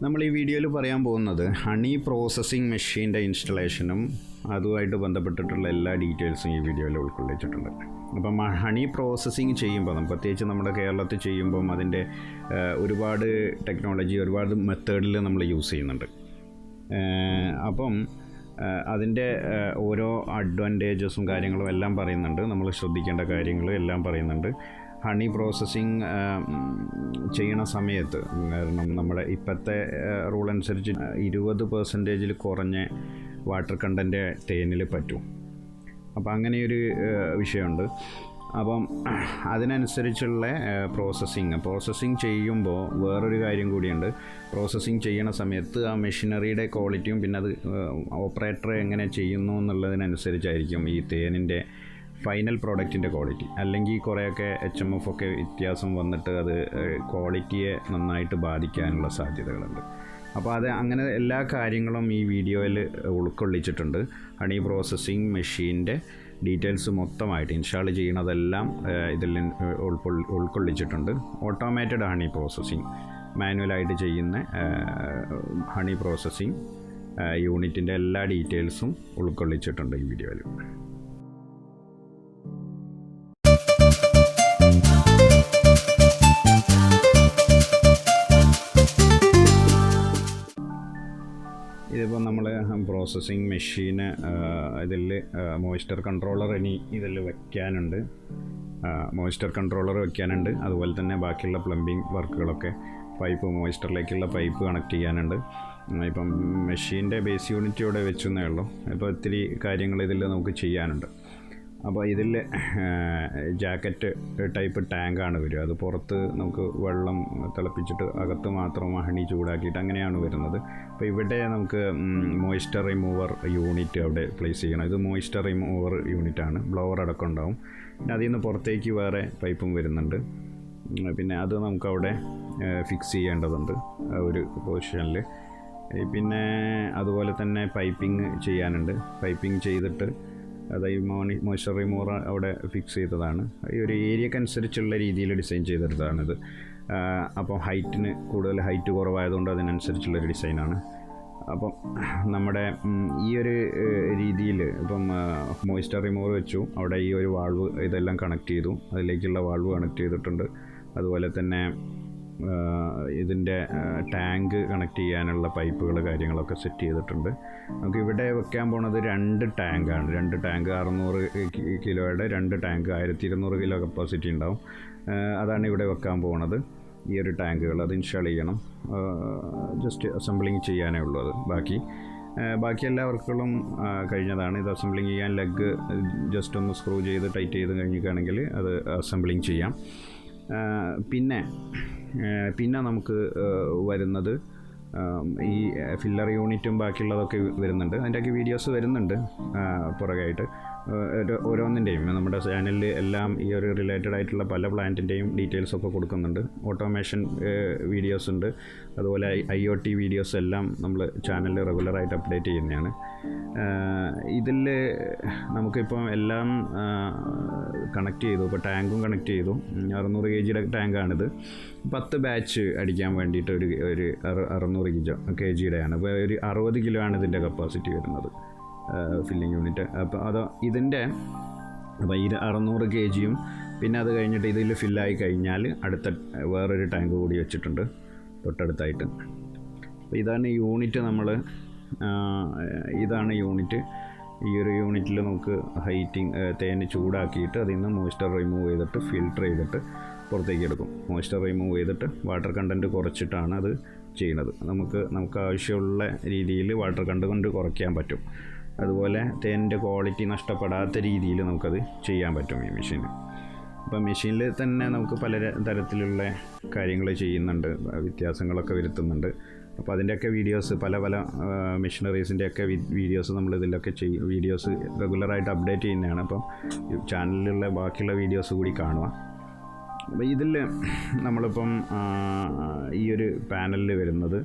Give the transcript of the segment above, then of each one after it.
നമ്മൾ ഈ വീഡിയോയിൽ പറയാൻ പോകുന്നത് ഹണി പ്രോസസ്സിംഗ് മെഷീൻ്റെ ഇൻസ്റ്റലേഷനും അതുമായിട്ട് ബന്ധപ്പെട്ടിട്ടുള്ള എല്ലാ ഡീറ്റെയിൽസും ഈ വീഡിയോയിൽ ഉൾക്കൊള്ളിച്ചിട്ടുണ്ട്. അപ്പം ഹണി പ്രോസസ്സിങ് ചെയ്യുമ്പോൾ പ്രത്യേകിച്ച് നമ്മുടെ കേരളത്തിൽ ചെയ്യുമ്പം അതിൻ്റെ ഒരുപാട് ടെക്നോളജി ഒരുപാട് മെത്തേഡിൽ നമ്മൾ യൂസ് ചെയ്യുന്നുണ്ട്. അപ്പം അതിൻ്റെ ഓരോ അഡ്വാൻറ്റേജസും കാര്യങ്ങളും എല്ലാം പറയുന്നുണ്ട്, നമ്മൾ ശ്രദ്ധിക്കേണ്ട കാര്യങ്ങളും എല്ലാം പറയുന്നുണ്ട്. ഹണി പ്രോസസ്സിങ് ചെയ്യണ സമയത്ത് കാരണം നമ്മുടെ ഇപ്പോഴത്തെ റൂൾ അനുസരിച്ച് 20% കുറഞ്ഞ വാട്ടർ കണ്ടൻറ്റ് തേനിൽ പറ്റും. അപ്പം അങ്ങനെയൊരു വിഷയമുണ്ട്. അപ്പം അതിനനുസരിച്ചുള്ള പ്രോസസ്സിങ് ചെയ്യുമ്പോൾ വേറൊരു കാര്യം കൂടിയുണ്ട്. പ്രോസസ്സിങ് ചെയ്യണ സമയത്ത് ആ മെഷീനറിയുടെ ക്വാളിറ്റിയും പിന്നെ അത് ഓപ്പറേറ്റർ എങ്ങനെ ചെയ്യുന്നു എന്നുള്ളതിനനുസരിച്ചായിരിക്കും ഈ തേനിൻ്റെ ഫൈനൽ പ്രോഡക്റ്റിൻ്റെ ക്വാളിറ്റി. അല്ലെങ്കിൽ കുറേയൊക്കെ HMF ഒക്കെ വ്യത്യാസം വന്നിട്ട് അത് ക്വാളിറ്റിയെ നന്നായിട്ട് ബാധിക്കാനുള്ള സാധ്യതകളുണ്ട്. അപ്പോൾ അത് അങ്ങനെ എല്ലാ കാര്യങ്ങളും ഈ വീഡിയോയിൽ ഉൾക്കൊള്ളിച്ചിട്ടുണ്ട്. ഹണി പ്രോസസ്സിംഗ് മെഷീൻ്റെ ഡീറ്റെയിൽസ് മൊത്തമായിട്ട് ഇൻസ്റ്റാൾ ചെയ്യുന്നതെല്ലാം ഇതിൽ ഉൾക്കൊള്ളിച്ചിട്ടുണ്ട്. ഓട്ടോമേറ്റഡ് ഹണി പ്രോസസ്സിംഗ്, മാനുവലായിട്ട് ചെയ്യുന്ന ഹണി പ്രോസസ്സിംഗ് യൂണിറ്റിൻ്റെ എല്ലാ ഡീറ്റെയിൽസും ഉൾക്കൊള്ളിച്ചിട്ടുണ്ട് ഈ വീഡിയോയിൽ. ഇതിപ്പോൾ നമ്മൾ പ്രോസസ്സിംഗ് മെഷീന് ഇതിൽ മോയ്സ്ചർ കൺട്രോളർ ഇനി ഇതിൽ വയ്ക്കാനുണ്ട്. Moisture controller വയ്ക്കാനുണ്ട്. അതുപോലെ തന്നെ ബാക്കിയുള്ള പ്ലംബിംഗ് വർക്കുകളൊക്കെ പൈപ്പ് മോയ്സ്ചറിലേക്കുള്ള പൈപ്പ് കണക്ട് ചെയ്യാനുണ്ട്. ഇപ്പം മെഷീൻ്റെ ബേസ് യൂണിറ്റിയോടെ വെച്ചെന്നേ ഉള്ളൂ. ഇപ്പോൾ ഒത്തിരി കാര്യങ്ങൾ ഇതിൽ നമുക്ക് ചെയ്യാനുണ്ട്. അപ്പോൾ ഇതിൽ ജാക്കറ്റ് ടൈപ്പ് ടാങ്കാണ് വരിക. അത് പുറത്ത് നമുക്ക് വെള്ളം തിളപ്പിച്ചിട്ട് അകത്ത് മാത്രം ഹണി ചൂടാക്കിയിട്ട് അങ്ങനെയാണ് വരുന്നത്. അപ്പോൾ ഇവിടെ നമുക്ക് മോയ്സ്ചർ റിമൂവർ യൂണിറ്റ് അവിടെ പ്ലേസ് ചെയ്യണം. ഇത് മോയ്സ്ചർ റിമൂവർ യൂണിറ്റാണ്. ബ്ലോവർ അടക്കം ഉണ്ടാവും. പിന്നെ അതിൽ നിന്ന് പുറത്തേക്ക് വേറെ പൈപ്പും വരുന്നുണ്ട്. പിന്നെ അത് നമുക്കവിടെ ഫിക്സ് ചെയ്യേണ്ടതുണ്ട് ഒരു പൊസിഷനിൽ. പിന്നെ അതുപോലെ തന്നെ പൈപ്പിംഗ് ചെയ്യാനുണ്ട്. പൈപ്പിംഗ് ചെയ്തിട്ട് അത് ഈ മോയ്സ്ചർ റിമൂവർ അവിടെ ഫിക്സ് ചെയ്തതാണ്. ഈ ഒരു ഏരിയക്കനുസരിച്ചുള്ള രീതിയിൽ ഡിസൈൻ ചെയ്തെടുത്തതാണിത്. അപ്പം കൂടുതൽ ഹൈറ്റ് കുറവായതുകൊണ്ട് അതിനനുസരിച്ചുള്ളൊരു ഡിസൈനാണ്. അപ്പം നമ്മുടെ ഈ ഒരു രീതിയിൽ ഇപ്പം മോയ്സ്ചർ റിമൂവർ വെച്ചു. അവിടെ ഈ ഒരു വാൾവ് ഇതെല്ലാം കണക്ട് ചെയ്തു. അതിലേക്കുള്ള വാൾവ് കണക്ട് ചെയ്തിട്ടുണ്ട്. അതുപോലെ തന്നെ ഇതിൻ്റെ ടാങ്ക് കണക്ട് ചെയ്യാനുള്ള പൈപ്പുകൾ കാര്യങ്ങളൊക്കെ സെറ്റ് ചെയ്തിട്ടുണ്ട്. നമുക്ക് ഇവിടെ വെക്കാൻ പോണത് 2 ടാങ്കാണ്. 2 ടാങ്ക് 600 കിലോയുടെ 2 ടാങ്ക് 1200 കിലോ കപ്പാസിറ്റി ഉണ്ടാവും. അതാണ് ഇവിടെ വെക്കാൻ പോകുന്നത്. ഈ ഒരു ടാങ്കുകൾ അത് ഇൻസ്റ്റാൾ ചെയ്യണം. ജസ്റ്റ് അസംബ്ലിങ് ചെയ്യാനേ ഉള്ളൂ. അത് ബാക്കി എല്ലാ വർക്കുകളും കഴിഞ്ഞതാണ്. ഇത് അസംബ്ലിങ് ചെയ്യാൻ ലെഗ് ജസ്റ്റ് ഒന്ന് സ്ക്രൂ ചെയ്ത് ടൈറ്റ് ചെയ്ത് കഴിഞ്ഞിട്ടാണെങ്കിൽ അത് അസംബ്ലിങ് ചെയ്യാം. പിന്നെ നമുക്ക് വരുന്നത് ഈ ഫില്ലർ യൂണിറ്റും ബാക്കിയുള്ളതൊക്കെ വരുന്നുണ്ട്. അതിൻ്റെയൊക്കെ വീഡിയോസ് വരുന്നുണ്ട് പുറകായിട്ട്. ഓരോന്നിൻ്റെയും നമ്മുടെ ചാനലിൽ എല്ലാം ഈ ഒരു റിലേറ്റഡ് ആയിട്ടുള്ള പല പ്ലാന്റിൻ്റെയും ഡീറ്റെയിൽസൊക്കെ കൊടുക്കുന്നുണ്ട്. ഓട്ടോമേഷൻ വീഡിയോസ് ഉണ്ട്. അതുപോലെ IoT വീഡിയോസ് എല്ലാം നമ്മൾ ചാനലിൽ റെഗുലറായിട്ട് അപ്ഡേറ്റ് ചെയ്യുന്നതാണ്. ഇതിൽ നമുക്കിപ്പം എല്ലാം കണക്ട് ചെയ്തു. ഇപ്പോൾ ടാങ്കും കണക്ട് ചെയ്തു. 600 kg ടാങ്കാണിത്. 10 ബാച്ച് അടിക്കാൻ വേണ്ടിയിട്ട് ഒരു 600 kg ആണ്. അപ്പോൾ ഒരു 60 കിലോ ആണ് ഇതിൻ്റെ കപ്പാസിറ്റി വരുന്നത്, ഫില്ലിംഗ് യൂണിറ്റ്. അപ്പോൾ ഇതിൻ്റെ അപ്പോൾ ഈ 600 kg പിന്നെ അത് കഴിഞ്ഞിട്ട് ഇതിൽ ഫില്ലായി കഴിഞ്ഞാൽ അടുത്ത വേറൊരു ടാങ്ക് കൂടി വെച്ചിട്ടുണ്ട് തൊട്ടടുത്തായിട്ട്. അപ്പോൾ ഇതാണ് യൂണിറ്റ്. ഇതാണ് യൂണിറ്റ്. ഈ ഒരു യൂണിറ്റിൽ നമുക്ക് തേന് ചൂടാക്കിയിട്ട് അതിൽ നിന്ന് മോയ്സ്ചർ റിമൂവ് ചെയ്തിട്ട് ഫിൽട്ടർ ചെയ്തിട്ട് പുറത്തേക്ക് എടുക്കും. മോയ്സ്ചർ റിമൂവ് ചെയ്തിട്ട് വാട്ടർ കണ്ടൻറ്റ് കുറച്ചിട്ടാണ് അത് ചെയ്യുന്നത്. നമുക്ക് ആവശ്യമുള്ള രീതിയിൽ വാട്ടർ കണ്ടൻറ്റ് കുറയ്ക്കാൻ പറ്റും. അതുപോലെ തേനിൻ്റെ ക്വാളിറ്റി നഷ്ടപ്പെടാത്ത രീതിയിൽ നമുക്കത് ചെയ്യാൻ പറ്റും ഈ മെഷീന്. അപ്പം മെഷീനിൽ തന്നെ നമുക്ക് പല തരത്തിലുള്ള കാര്യങ്ങൾ ചെയ്യുന്നുണ്ട്, വ്യത്യാസങ്ങളൊക്കെ വരുത്തുന്നുണ്ട്. അപ്പോൾ അതിൻ്റെയൊക്കെ വീഡിയോസ് പല മെഷീനറീസിൻ്റെയൊക്കെ വീഡിയോസ് നമ്മൾ ഇതിലൊക്കെ വീഡിയോസ് റെഗുലറായിട്ട് അപ്ഡേറ്റ് ചെയ്യുന്നതാണ്. അപ്പം ചാനലിലുള്ള ബാക്കിയുള്ള വീഡിയോസ് കൂടി കാണുക. അപ്പോൾ ഇതിൽ നമ്മളിപ്പം ഈ ഒരു പാനലിൽ വരുന്നത്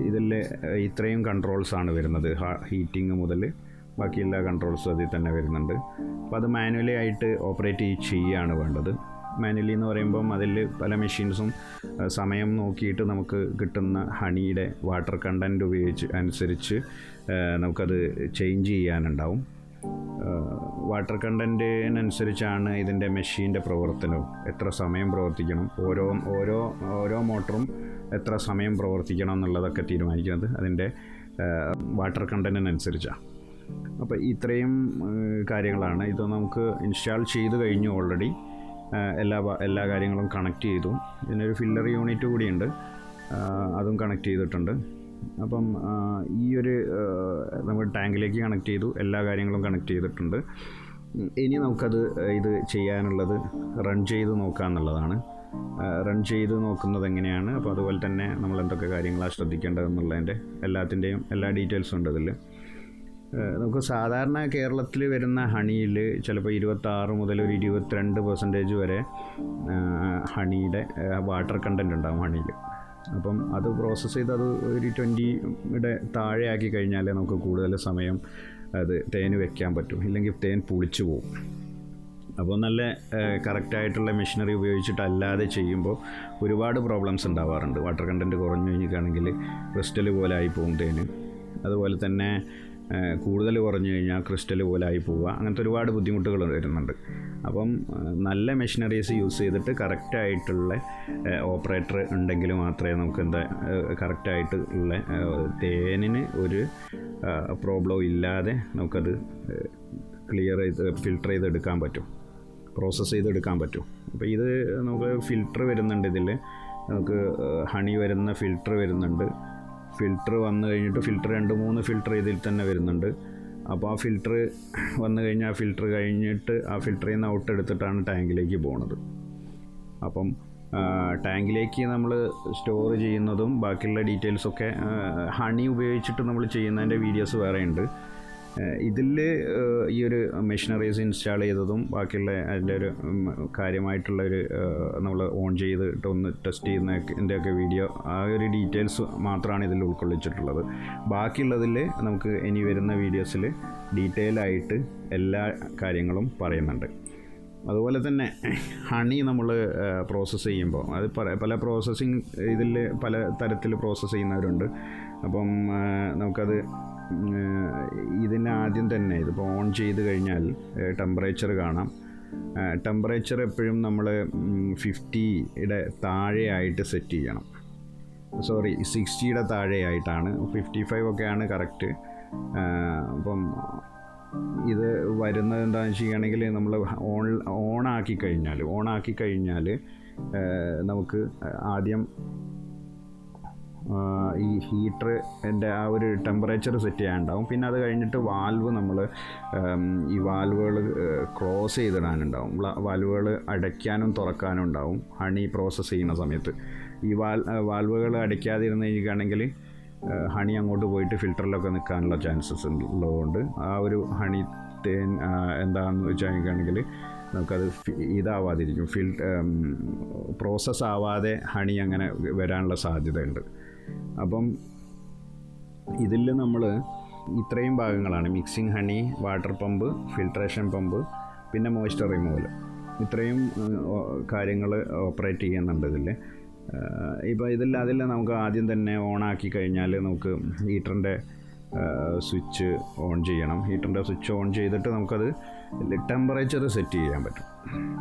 ഇതിൽ ഇത്രയും കൺട്രോൾസാണ് വരുന്നത്. ഹീറ്റിംഗ് മുതൽ ബാക്കി എല്ലാ കൺട്രോൾസും അതിൽ തന്നെ വരുന്നുണ്ട്. അപ്പോൾ അത് മാനുവലി ആയിട്ട് ഓപ്പറേറ്റ് ചെയ്യുകയാണ് വേണ്ടത്. മാനുവലി എന്ന് പറയുമ്പം അതിൽ പല മെഷീൻസും സമയം നോക്കിയിട്ട് നമുക്ക് കിട്ടുന്ന ഹണിയുടെ വാട്ടർ കണ്ടൻറ്റ് ഉപയോഗിച്ച് അനുസരിച്ച് നമുക്കത് ചേഞ്ച് ചെയ്യാനുണ്ടാവും. വാട്ടർ കണ്ടൻറ്റിനനുസരിച്ചാണ് ഇതിൻ്റെ മെഷീൻ്റെ പ്രവർത്തനവും, എത്ര സമയം പ്രവർത്തിക്കണം, ഓരോ മോട്ടറും എത്ര സമയം പ്രവർത്തിക്കണം എന്നുള്ളതൊക്കെ തീരുമാനിക്കുന്നത് അതിൻ്റെ വാട്ടർ കണ്ടൻറ്റിനനുസരിച്ചാണ്. അപ്പോൾ ഇത്രയും കാര്യങ്ങളാണ്. ഇത് നമുക്ക് ഇൻസ്റ്റാൾ ചെയ്ത് കഴിഞ്ഞു ഓൾറെഡി. എല്ലാ കാര്യങ്ങളും കണക്ട് ചെയ്തു. ഇതിനൊരു ഫില്ലർ യൂണിറ്റ് കൂടിയുണ്ട്, അതും കണക്ട് ചെയ്തിട്ടുണ്ട്. അപ്പം ഈ ഒരു നമ്മൾ ടാങ്കിലേക്ക് കണക്ട് ചെയ്തു, എല്ലാ കാര്യങ്ങളും കണക്ട് ചെയ്തിട്ടുണ്ട്. ഇനി നമുക്കത് ഇത് ചെയ്യാനുള്ളത് റൺ ചെയ്ത് നോക്കുക എന്നുള്ളതാണ്. റൺ ചെയ്ത് നോക്കുന്നത് എങ്ങനെയാണ്, അപ്പോൾ അതുപോലെ തന്നെ നമ്മൾ എന്തൊക്കെ കാര്യങ്ങളാണ് ശ്രദ്ധിക്കേണ്ടതെന്നുള്ളതിൻ്റെ എല്ലാത്തിൻ്റെയും എല്ലാ ഡീറ്റെയിൽസും ഉണ്ട് ഇതിൽ. നമുക്ക് സാധാരണ കേരളത്തിൽ വരുന്ന ഹണിയിൽ ചിലപ്പോൾ 26 മുതൽ ഒരു 22% വരെ ഹണിയുടെ വാട്ടർ കണ്ടൻറ്റ് ഉണ്ടാകും ഹണിയിൽ. അപ്പം അത് പ്രോസസ്സ് ചെയ്ത് അത് ഒരു 20യുടെ താഴെ ആക്കി കഴിഞ്ഞാൽ നമുക്ക് കൂടുതൽ സമയം അത് തേന് വെക്കാൻ പറ്റും, ഇല്ലെങ്കിൽ തേൻ പുളിച്ചു പോകും. അപ്പോൾ നല്ല കറക്റ്റായിട്ടുള്ള മെഷീനറി ഉപയോഗിച്ചിട്ടല്ലാതെ ചെയ്യുമ്പോൾ ഒരുപാട് പ്രോബ്ലംസ് ഉണ്ടാവാറുണ്ട്. വാട്ടർ കണ്ടൻറ്റ് കുറഞ്ഞു കഴിഞ്ഞിട്ടാണെങ്കിൽ ക്രിസ്റ്റൽ പോലെ ആയി പോകും തേന്. അതുപോലെ തന്നെ കൂടുതൽ കുറഞ്ഞു കഴിഞ്ഞാൽ ക്രിസ്റ്റൽ പോലെ ആയി പോവുക, അങ്ങനത്തെ ഒരുപാട് ബുദ്ധിമുട്ടുകൾ വരുന്നുണ്ട്. അപ്പം നല്ല മെഷീനറീസ് യൂസ് ചെയ്തിട്ട് കറക്റ്റായിട്ടുള്ള ഓപ്പറേറ്റർ ഉണ്ടെങ്കിൽ മാത്രമേ നമുക്ക് കറക്റ്റായിട്ട് ഉള്ള തേനിന് ഒരു പ്രോബ്ലം ഇല്ലാതെ നമുക്കത് ക്ലിയർ ചെയ്ത് ഫിൽട്ടർ ചെയ്തെടുക്കാൻ പറ്റും, പ്രോസസ്സ് ചെയ്തെടുക്കാൻ പറ്റും. അപ്പോൾ ഇത് നമുക്ക് ഫിൽട്ടർ വരുന്നുണ്ട്. ഇതിൽ നമുക്ക് ഹണി വരുന്ന ഫിൽട്ടർ വരുന്നുണ്ട്. ഫിൽട്ടർ വന്നു കഴിഞ്ഞിട്ട് ഫിൽട്ടർ 2-3 ഫിൽട്ടർ ഇതിൽ തന്നെ വരുന്നുണ്ട്. അപ്പോൾ ആ ഫിൽട്ടർ വന്നു കഴിഞ്ഞാൽ ആ ഫിൽട്ടർ കഴിഞ്ഞിട്ട് ആ ഫിൽട്ടറിൽ നിന്ന് ഔട്ട് എടുത്തിട്ടാണ് ടാങ്കിലേക്ക് പോകുന്നത്. അപ്പം ടാങ്കിലേക്ക് നമ്മൾ സ്റ്റോർ ചെയ്യുന്നതും ബാക്കിയുള്ള ഡീറ്റെയിൽസൊക്കെ ഹണി ഉപയോഗിച്ചിട്ട് നമ്മൾ ചെയ്യുന്നതിൻ്റെ വീഡിയോസ് വേറെ ഉണ്ട്. ഇതിൽ ഈ ഒരു മെഷീനറീസ് ഇൻസ്റ്റാൾ ചെയ്തതും ബാക്കിയുള്ള അതിൻ്റെ ഒരു കാര്യമായിട്ടുള്ളൊരു നമ്മൾ ഓൺ ചെയ്തിട്ട് ഒന്ന് ടെസ്റ്റ് ചെയ്യുന്നതിൻ്റെയൊക്കെ വീഡിയോ, ആ ഒരു ഡീറ്റെയിൽസ് മാത്രമാണ് ഇതിൽ ഉൾക്കൊള്ളിച്ചിട്ടുള്ളത്. ബാക്കിയുള്ളതിൽ നമുക്ക് ഇനി വരുന്ന വീഡിയോസിൽ ഡീറ്റെയിൽ ആയിട്ട് എല്ലാ കാര്യങ്ങളും പറയുന്നുണ്ട്. അതുപോലെ തന്നെ ഹണി നമ്മൾ പ്രോസസ്സ് ചെയ്യുമ്പോൾ അത് പല പ്രോസസ്സിങ് ഇതിൽ പല തരത്തിൽ പ്രോസസ്സ് ചെയ്യുന്നവരുണ്ട്. അപ്പം നമുക്കത് ഇതിന് ആദ്യം തന്നെ ഇതിപ്പോൾ ഓൺ ചെയ്ത് കഴിഞ്ഞാൽ ടെമ്പറേച്ചർ കാണാം. ടെമ്പറേച്ചർ എപ്പോഴും നമ്മൾ 50യുടെ താഴെയായിട്ട് സെറ്റ് ചെയ്യണം. 60യുടെ താഴെയായിട്ടാണ്. 55 ഒക്കെയാണ് കറക്റ്റ്. അപ്പം ഇത് വരുന്നത് എന്താണെന്ന് വെച്ചിട്ടുണ്ടെങ്കിൽ നമ്മൾ ഓണാക്കി കഴിഞ്ഞാൽ നമുക്ക് ആദ്യം ഈ ഹീറ്ററിൻ്റെ ആ ഒരു ടെമ്പറേച്ചർ സെറ്റ് ചെയ്യാനുണ്ടാവും. പിന്നെ അത് കഴിഞ്ഞിട്ട് വാൽവ് നമ്മൾ ഈ വാൽവുകൾ ക്ലോസ് ചെയ്തിടാനുണ്ടാവും. വാൽവുകൾ അടയ്ക്കാനും തുറക്കാനും ഉണ്ടാവും ഹണി പ്രോസസ്സ് ചെയ്യുന്ന സമയത്ത്. ഈ വാൽവുകൾ അടയ്ക്കാതിരുന്ന് കഴിഞ്ഞിട്ടുണ്ടെങ്കിൽ ഹണി അങ്ങോട്ട് പോയിട്ട് ഫിൽറ്ററിലൊക്കെ നിൽക്കാനുള്ള ചാൻസസ് ഉള്ളതുകൊണ്ട് ആ ഒരു ഹണി തേൻ എന്താണെന്ന് വെച്ചാൽ നമുക്കത് ഇതാവാതിരിക്കും, പ്രോസസ്സ് ആവാതെ ഹണി അങ്ങനെ വരാനുള്ള സാധ്യതയുണ്ട്. അപ്പം ഇതിൽ നമ്മൾ ഇത്രയും ഭാഗങ്ങളാണ്: mixing honey, water pump, filtration pump, പിന്നെ മോയ്സ്ചർ റിമൂവൽ. ഇത്രയും കാര്യങ്ങൾ ഓപ്പറേറ്റ് ചെയ്യുന്നുണ്ട് ഇതിൽ. ഇപ്പോൾ അതിൽ നമുക്ക് ആദ്യം തന്നെ ഓണാക്കി കഴിഞ്ഞാൽ നമുക്ക് ഹീറ്ററിൻ്റെ സ്വിച്ച് ഓൺ ചെയ്യണം. ഹീറ്ററിൻ്റെ സ്വിച്ച് ഓൺ ചെയ്തിട്ട് നമുക്കത് ടെമ്പറേച്ചർ സെറ്റ് ചെയ്യാൻ പറ്റും.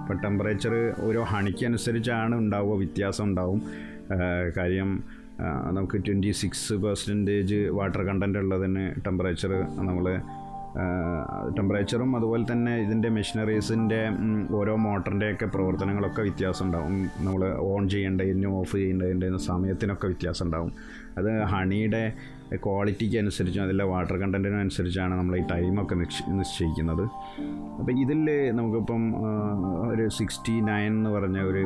അപ്പോൾ ടെമ്പറേച്ചർ ഓരോ ഹണിക്കനുസരിച്ചാണ് ഉണ്ടാവുക, വ്യത്യാസം ഉണ്ടാവും. കാര്യം നമുക്ക് 26% വാട്ടർ കണ്ടൻ്റ് ഉള്ളതിന് ടെമ്പറേച്ചറും അതുപോലെ തന്നെ ഇതിൻ്റെ മെഷീനറീസിൻ്റെ ഓരോ മോട്ടറിൻ്റെയൊക്കെ പ്രവർത്തനങ്ങളൊക്കെ വ്യത്യാസം ഉണ്ടാവും. നമ്മൾ ഓൺ ചെയ്യേണ്ടതിനും ഓഫ് ചെയ്യേണ്ടതിൻ്റെ സമയത്തിനൊക്കെ വ്യത്യാസം ഉണ്ടാവും. അത് ഹണിയുടെ ക്വാളിറ്റിക്ക് അനുസരിച്ചും അതിലെ വാട്ടർ കണ്ടൻറ്റിനും അനുസരിച്ചാണ് നമ്മൾ ഈ ടൈമൊക്കെ നിശ്ചയിക്കുന്നത്. അപ്പോൾ ഇതിൽ നമുക്കിപ്പം ഒരു 69 എന്ന് പറഞ്ഞ ഒരു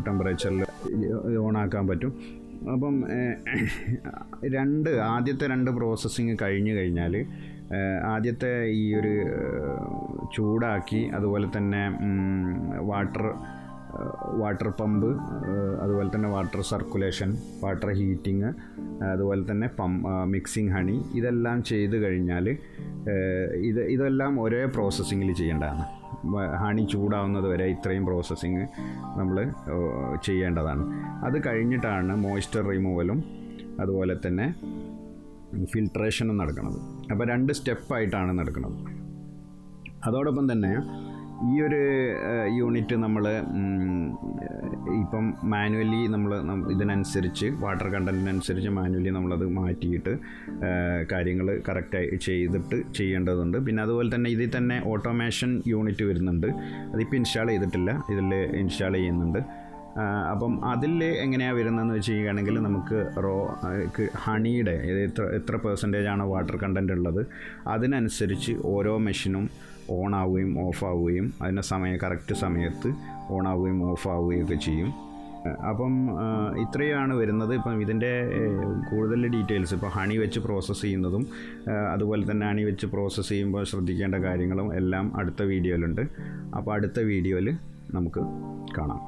ടെമ്പറേച്ചറിൽ ഓണാക്കാൻ പറ്റും. അപ്പം ആദ്യത്തെ 2 പ്രോസസ്സിങ് കഴിഞ്ഞ് കഴിഞ്ഞാൽ ആദ്യത്തെ ഈ ഒരു ചൂടാക്കി, അതുപോലെ തന്നെ വാട്ടർ പമ്പ്, അതുപോലെ തന്നെ വാട്ടർ സർക്കുലേഷൻ, വാട്ടർ ഹീറ്റിങ്, അതുപോലെ തന്നെ മിക്സിങ് ഹണി, ഇതെല്ലാം ചെയ്ത് കഴിഞ്ഞാൽ ഇതെല്ലാം ഒരേ പ്രോസസ്സിങ്ങിൽ ചെയ്യേണ്ടതാണ്. ഹണി ചൂടാവുന്നത് വരെ ഇത്രയും പ്രോസസ്സിങ് നമ്മൾ ചെയ്യേണ്ടതാണ്. അത് കഴിഞ്ഞിട്ടാണ് മോയ്സ്ചർ റിമൂവലും അതുപോലെ തന്നെ ഫിൽട്രേഷനും നടക്കുന്നത്. അപ്പോൾ 2 സ്റ്റെപ്പായിട്ടാണ് നടക്കുന്നത്. അതോടൊപ്പം തന്നെ ഈ ഒരു യൂണിറ്റ് നമ്മൾ ഇപ്പം മാനുവലി നമ്മൾ ഇതിനനുസരിച്ച് വാട്ടർ കണ്ടൻറ്റിനനുസരിച്ച് മാനുവലി നമ്മളത് മാറ്റിയിട്ട് കാര്യങ്ങൾ കറക്റ്റായി ചെയ്തിട്ട് ചെയ്യേണ്ടതുണ്ട്. പിന്നെ അതുപോലെ തന്നെ ഇതിൽ തന്നെ ഓട്ടോമേഷൻ യൂണിറ്റ് വരുന്നുണ്ട്. അതിപ്പോൾ ഇൻസ്റ്റാൾ ചെയ്തിട്ടില്ല, ഇതിൽ ഇൻസ്റ്റാൾ ചെയ്യുന്നുണ്ട്. അപ്പം അതിൽ എങ്ങനെയാണ് വരുന്നതെന്ന് വെച്ച് ചെയ്യുകയാണെങ്കിൽ നമുക്ക് ഹണിയുടെ എത്ര പെർസെൻറ്റേജാണ് വാട്ടർ കണ്ടൻറ്റ് ഉള്ളത് അതിനനുസരിച്ച് ഓരോ മെഷീനും ഓൺ ആവുകയും ഓഫ് ആവുകയും അതിൻ്റെ കറക്റ്റ് സമയത്ത് ഓൺ ആവുകയും ഓഫ് ആവുകയും ഒക്കെ ചെയ്യും. അപ്പം ഇത്രയാണ് വരുന്നത്. ഇപ്പം ഇതിൻ്റെ കൂടുതൽ ഡീറ്റെയിൽസ് ഇപ്പോൾ ഹണി വെച്ച് പ്രോസസ്സ് ചെയ്യുന്നതും അതുപോലെ തന്നെ ഹണി വെച്ച് പ്രോസസ്സ് ചെയ്യുമ്പോൾ ശ്രദ്ധിക്കേണ്ട കാര്യങ്ങളും എല്ലാം അടുത്ത വീഡിയോയിലുണ്ട്. അപ്പോൾ അടുത്ത വീഡിയോയിൽ നമുക്ക് കാണാം.